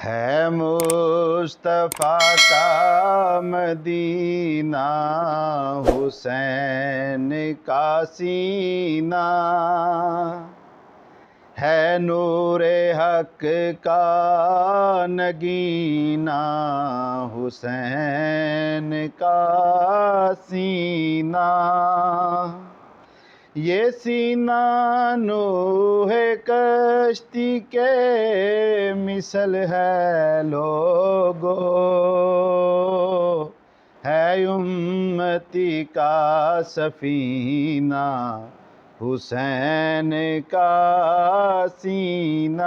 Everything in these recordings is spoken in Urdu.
ہے مصطفیٰ کا مدینہ، حسین کا سینہ، ہے نور حق کا نگینہ، حسین کا سینہ۔ یہ سینہ نوح کشتی کے مثل ہے لوگو، ہے امتی کا سفینہ، حسین کا سینہ۔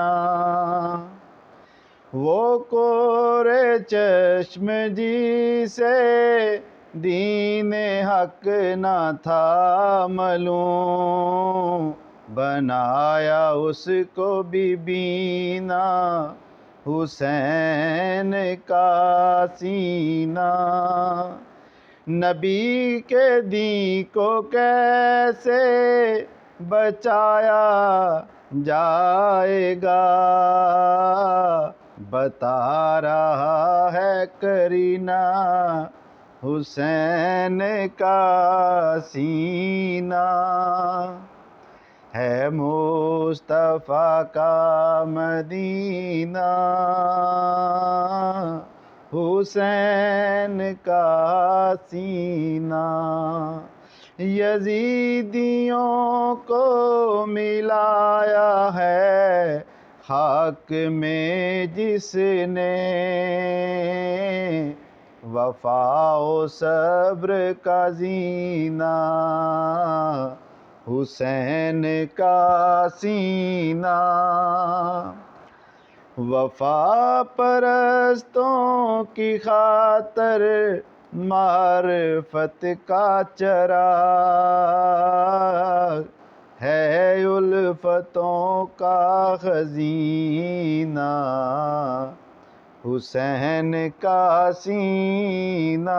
وہ کورے چشم جسے دین حق نہ تھا معلوم، بنایا اس کو بھی بینا، حسین کا سینہ۔ نبی کے دین کو کیسے بچایا جائے گا، بتا رہا ہے کرینہ، حسین کا سینہ۔ ہے مصطفیٰ کا مدینہ، حسین کا سینہ۔ یزیدیوں کو ملایا ہے خاک میں جس نے، وفا و صبر کا زینہ، حسین کا سینہ۔ وفا پرستوں کی خاطر معرفت کا چراغ، ہے الفتوں کا خزینہ، حسین کا سینہ۔